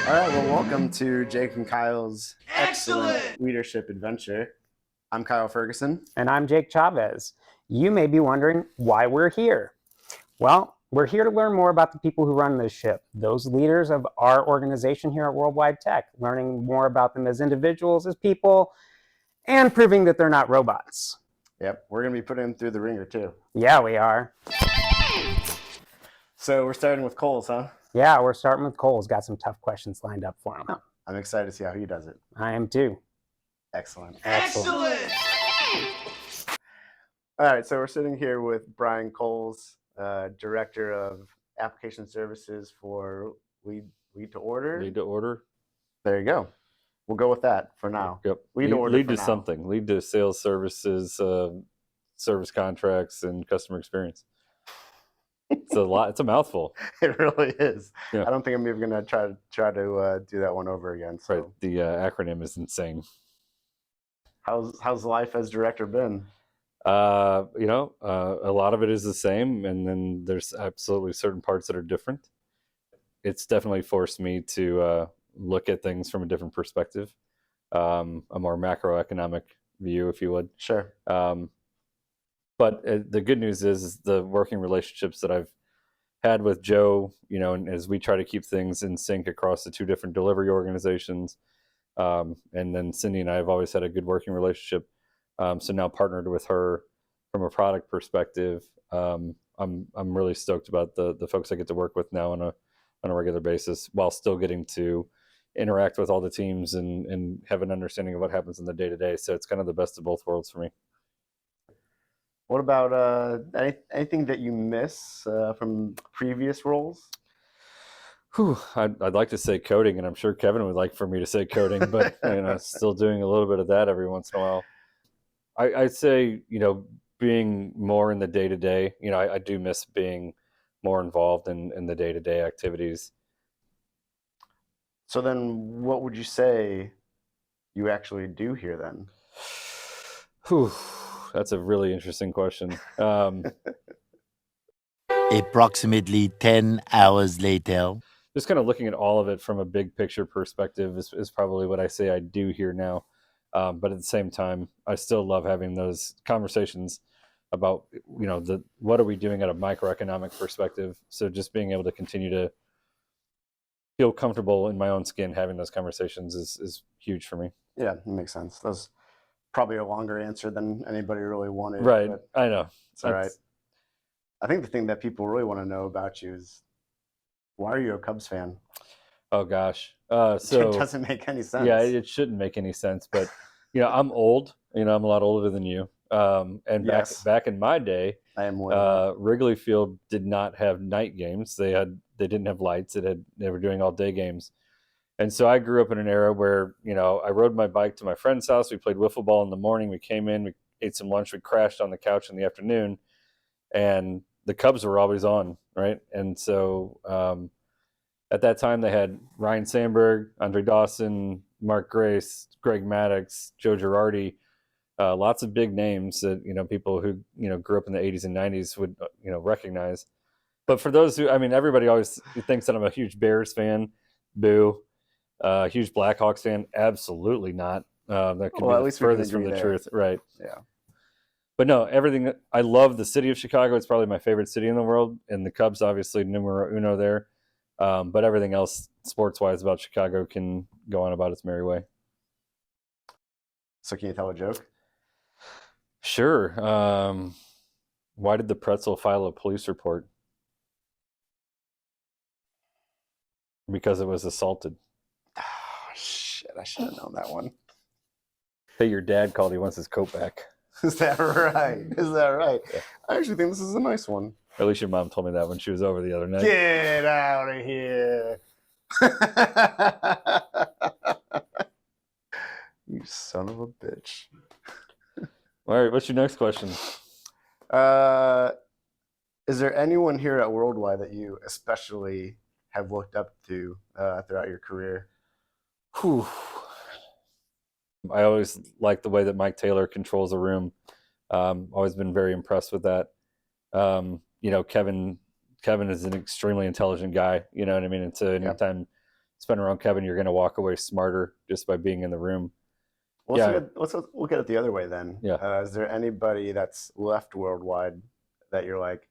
All right, well, welcome to Jake and Kyle's Excellent leadership adventure. I'm Kyle Ferguson. And I'm Jake Chavez. You may be wondering why we're here. Well, we're here to learn more about the people who run this ship, those leaders of our organization here at Worldwide Tech, learning more about them as individuals, as people, and proving that they're not robots. Yep, we're going to be putting them through the ringer too. Yeah, we are. So we're starting with Coles, huh? Yeah, we're starting with Cole's got some tough questions lined up for him. I'm excited to see how he does it. I am too. Excellent. Excellent. All right, so we're sitting here with Brian Coles, Director of Application Services for Lead to Order. Lead to order. There you go. We'll go with that for now. Yep. Lead to order Lead for to now. something. Lead to sales services, service contracts, and customer experience. It's a lot. It's a mouthful. It really is. Yeah. I don't think I'm even going to try to do that one over again. So. Right. The acronym is insane. How's life as director been? A lot of it is the same, and then there's absolutely certain parts that are different. It's definitely forced me to look at things from a different perspective, a more macroeconomic view, if you would. Sure. But the good news is the working relationships that I've had with Joe, and as we try to keep things in sync across the two different delivery organizations, and then Cindy and I have always had a good working relationship. So now partnered with her from a product perspective, I'm really stoked about the folks I get to work with now on a regular basis, while still getting to interact with all the teams and have an understanding of what happens in the day to day. So it's kind of the best of both worlds for me. What about anything that you miss from previous roles? I'd like to say coding, and I'm sure Kevin would like for me to say coding, but still doing a little bit of that every once in a while. I'd say, being more in the day-to-day, I do miss being more involved in the day-to-day activities. So then what would you say you actually do here then? That's a really interesting question. Approximately 10 hours later. Just kind of looking at all of it from a big picture perspective is probably what I say I do here now. But at the same time, I still love having those conversations about, what are we doing at a microeconomic perspective. So just being able to continue to feel comfortable in my own skin having those conversations is huge for me. Yeah, that makes sense. That's probably a longer answer than anybody really wanted. Right. I know. It's all right. I think the thing that people really want to know about you is, why are you a Cubs fan? Oh, gosh. So it doesn't make any sense. Yeah, it shouldn't make any sense. But, I'm old. I'm a lot older than you. And back in my day, I am Wrigley Field did not have night games. They didn't have lights. They were doing all day games. And so I grew up in an era where, I rode my bike to my friend's house. We played wiffle ball in the morning. We came in, we ate some lunch, we crashed on the couch in the afternoon, and the Cubs were always on, right? And so at that time they had Ryan Sandberg, Andre Dawson, Mark Grace, Greg Maddux, Joe Girardi, lots of big names that, people who, grew up in the 80s and 90s would, recognize. But for those who, everybody always thinks that I'm a huge Bears fan. Boo. Huge Blackhawks fan? Absolutely not. That could be the furthest from the truth, right? Yeah. But no, everything. I love the city of Chicago. It's probably my favorite city in the world, and the Cubs, obviously, numero uno there. But everything else, sports-wise, about Chicago can go on about its merry way. So can you tell a joke? Sure. Why did the pretzel file a police report? Because it was assaulted. Oh, shit, I should have known that one. Hey, your dad called. He wants his coat back. Is that right? Yeah. I actually think this is a nice one. At least your mom told me that when she was over the other night. Get out of here. You son of a bitch. All right, what's your next question? Is there anyone here at Worldwide that you especially have looked up to throughout your career? Whew. I always like the way that Mike Taylor controls a room. Always been very impressed with that. Kevin is an extremely intelligent guy. You know what I mean? And so anytime spend around Kevin, you're going to walk away smarter just by being in the room. Well, Yeah. let's look at it the other way then. Yeah. Is there anybody that's left Worldwide that you're like,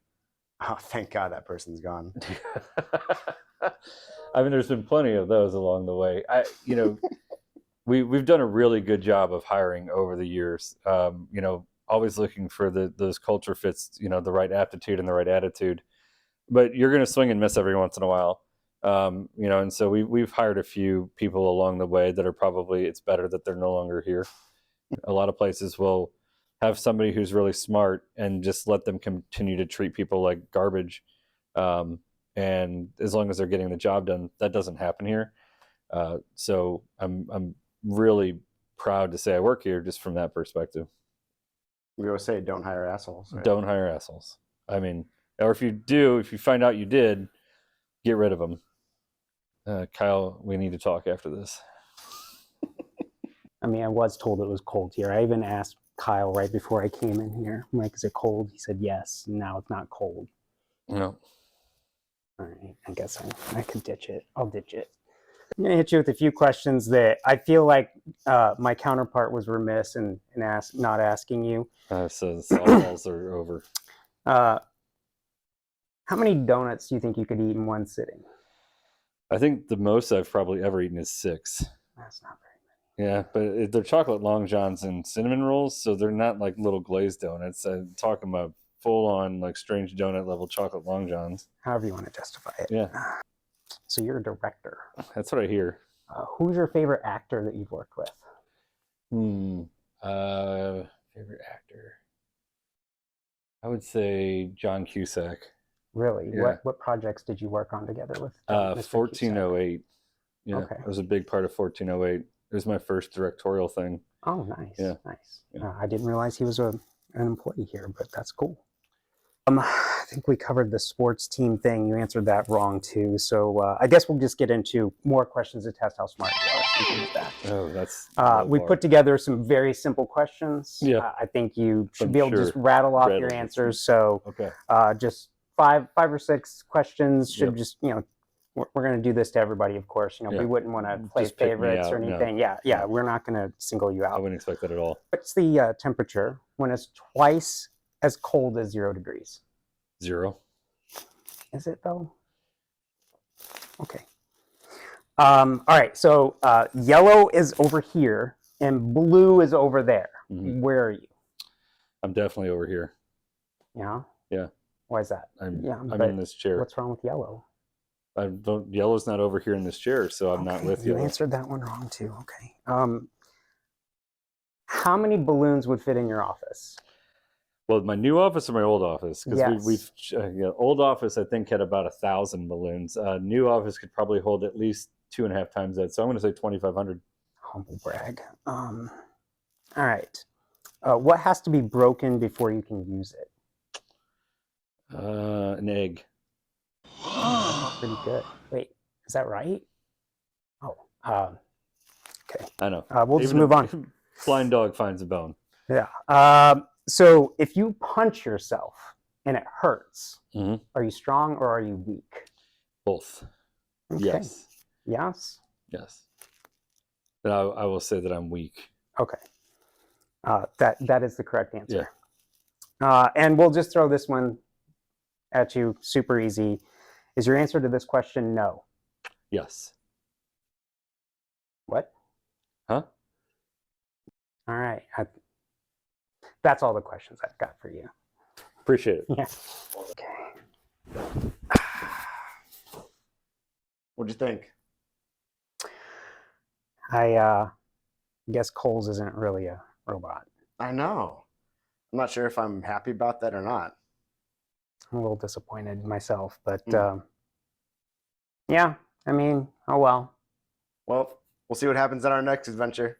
oh, thank God that person's gone? I mean, there's been plenty of those along the way. We've done a really good job of hiring over the years. Always looking for those culture fits, the right aptitude and the right attitude. But you're going to swing and miss every once in a while. And so we've hired a few people along the way that are probably, it's better that they're no longer here. A lot of places will have somebody who's really smart and just let them continue to treat people like garbage. And as long as they're getting the job done, that doesn't happen here. So I'm really proud to say I work here just from that perspective. We always say, don't hire assholes. Right? Don't hire assholes. I mean, or if you find out you did, get rid of them. Kyle, we need to talk after this. I mean, I was told it was cold here. I even asked Kyle right before I came in here. I'm like, is it cold? He said yes. Now it's not cold. No. All right, I guess I could ditch it. I'll ditch it. I'm going to hit you with a few questions that I feel like my counterpart was remiss in not asking you. So the softballs are over. How many donuts do you think you could eat in one sitting? I think the most I've probably ever eaten is 6. That's not very Yeah, but they're chocolate long johns and cinnamon rolls, so they're not like little glazed donuts. I'm talking about full-on like strange donut level chocolate long johns. However you want to justify it. Yeah. So you're a director. That's what I hear. Who's your favorite actor that you've worked with? Favorite actor? I would say John Cusack. Really? Yeah. What projects did you work on together with Mr. Cusack? 1408. Yeah, Okay. I was a big part of 1408. It was my first directorial thing. Oh, nice. Yeah. Nice. Yeah. I didn't realize he was an employee here, but that's cool. I think we covered the sports team thing. You answered that wrong too. So I guess we'll just get into more questions to test how smart you are. Speaking of that. Oh, that's We put together some very simple questions. Yeah. I think you should I'm be able to just sure. rattle off Rattle your them. answers. So okay. just five or six questions should Yep. just, we're going to do this to everybody, of course. Yeah. We wouldn't want to play Just pick me favorites or out, no. anything. Yeah, we're not going to single you I out. wouldn't expect that at all. What's the temperature when it's twice as cold as 0 degrees? 0. Is it though? Okay. All right. So yellow is over here and blue is over there. Mhm. Where are you? I'm definitely over here. Yeah. Yeah. Why is that? I'm but in this chair. What's wrong with yellow? Yellow's not over here in this chair, so I'm not Okay, with you yellow. answered that one wrong too. Okay. How many balloons would fit in your office? Well, my new office or my old office? Because Yes. we've old office I think had about 1,000 balloons. New office could probably hold at least 2.5 times that. So I'm going to say 2,500. Humble brag. All right. What has to be broken before you can use it? An egg. Pretty good. Wait, is that right? Oh, okay. I know. We'll just Even move a on. Blind dog finds a bone. Yeah. So if you punch yourself and it hurts, Mhm. are you strong or are you weak? Both. Okay. Yes. Yes. Yes. But I will say that I'm weak. Okay. That is the correct answer. And we'll just throw this one at you, super easy. Is your answer to this question no? Yes. What? Huh? All right. That's all the questions I've got for you. Appreciate it. Yeah. Okay. What'd you think? I guess Coles isn't really a robot. I know. I'm not sure if I'm happy about that or not. I'm a little disappointed myself, but yeah, I mean, oh well. Well, we'll see what happens in our next adventure.